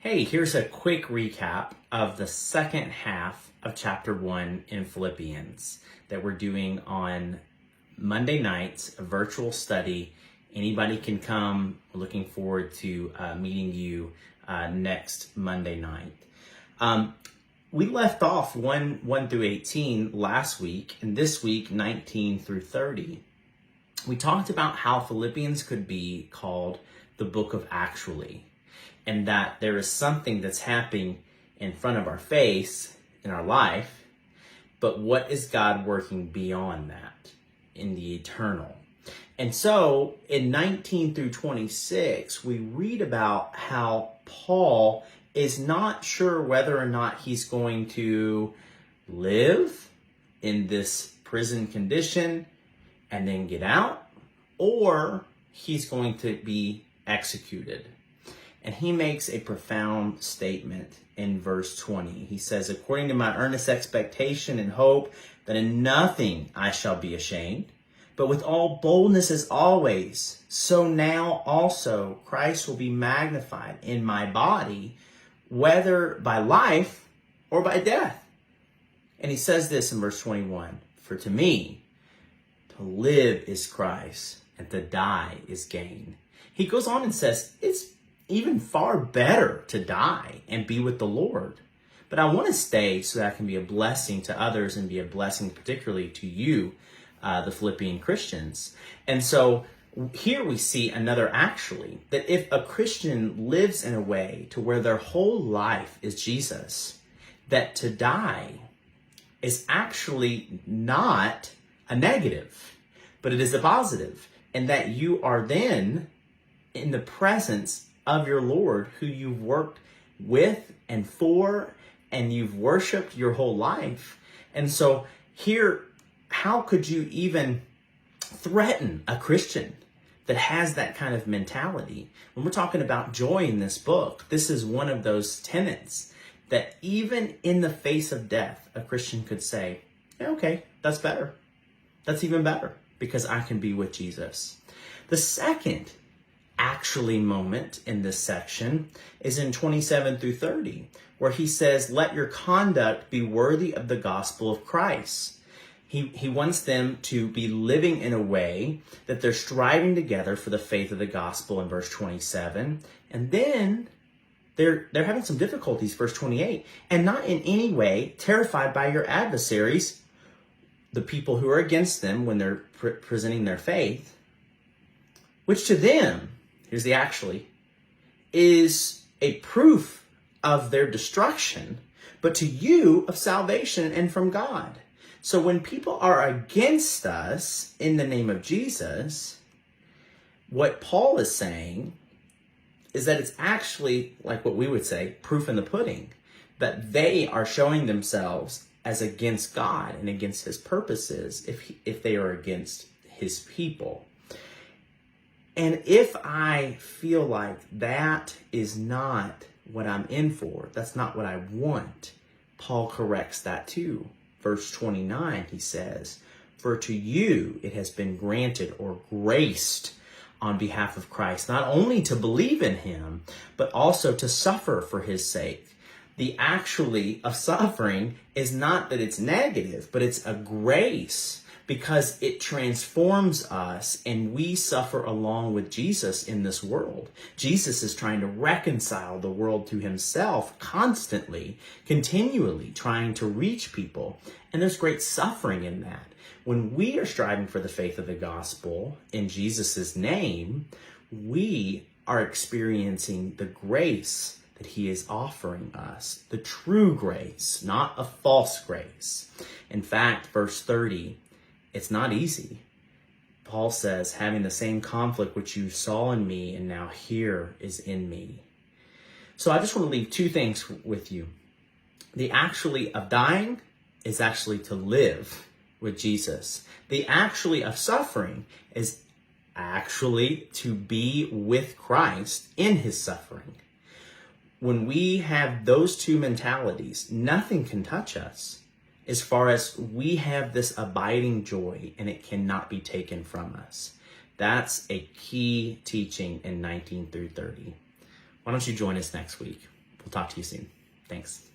Hey, here's a quick recap of the second half of chapter 1 in Philippians that we're doing on Monday nights, a virtual study. Anybody can come. We're looking forward to meeting you next Monday night. We left off 1 through 18 last week, and this week 19 through 30. We talked about how Philippians could be called the book of actually, and that there is something that's happening in front of our face in our life, but what is God working beyond that in the eternal? And so in 19 through 26, we read about how Paul is not sure whether or not he's going to live in this prison condition and then get out, or he's going to be executed. And he makes a profound statement in verse 20. He says, according to my earnest expectation and hope that in nothing I shall be ashamed, but with all boldness as always, so now also Christ will be magnified in my body, whether by life or by death. And he says this in verse 21, for to me, to live is Christ, and to die is gain. He goes on and says, it's even far better to die and be with the Lord. But I want to stay so that I can be a blessing to others and be a blessing particularly to you, the Philippian Christians. And so here we see another actually, that if a Christian lives in a way to where their whole life is Jesus, that to die is actually not a negative, but it is a positive, and that you are then in the presence of your Lord, who you've worked with and for, and you've worshiped your whole life. And so here, how could you even threaten a Christian that has that kind of mentality? When we're talking about joy in this book, this is one of those tenets that even in the face of death, a Christian could say, yeah, okay, that's better. That's even better because I can be with Jesus. The second actually moment in this section is in 27 through 30, where he says, let your conduct be worthy of the gospel of Christ. He wants them to be living in a way that they're striving together for the faith of the gospel in verse 27. And then they're having some difficulties, verse 28, and not in any way terrified by your adversaries, the people who are against them when they're presenting their faith, which to them, here's the actually, is a proof of their destruction, but to you of salvation and from God. So when people are against us in the name of Jesus, what Paul is saying is that it's actually, like what we would say, proof in the pudding, that they are showing themselves as against God and against his purposes if they are against his people. And if I feel like that is not what I'm in for, that's not what I want, Paul corrects that too. Verse 29, he says, for to you it has been granted or graced on behalf of Christ, not only to believe in him, but also to suffer for his sake. The actually of suffering is not that it's negative, but it's a grace, because it transforms us and we suffer along with Jesus in this world. Jesus is trying to reconcile the world to himself constantly, continually trying to reach people. And there's great suffering in that. When we are striving for the faith of the gospel in Jesus' name, we are experiencing the grace that he is offering us, the true grace, not a false grace. In fact, verse 30, it's not easy. Paul says, having the same conflict which you saw in me and now here is in me. So I just want to leave two things with you. The actually of dying is actually to live with Jesus. The actually of suffering is actually to be with Christ in his suffering. When we have those two mentalities, nothing can touch us, as far as we have this abiding joy and it cannot be taken from us. That's a key teaching in 19 through 30. Why don't you join us next week? We'll talk to you soon. Thanks.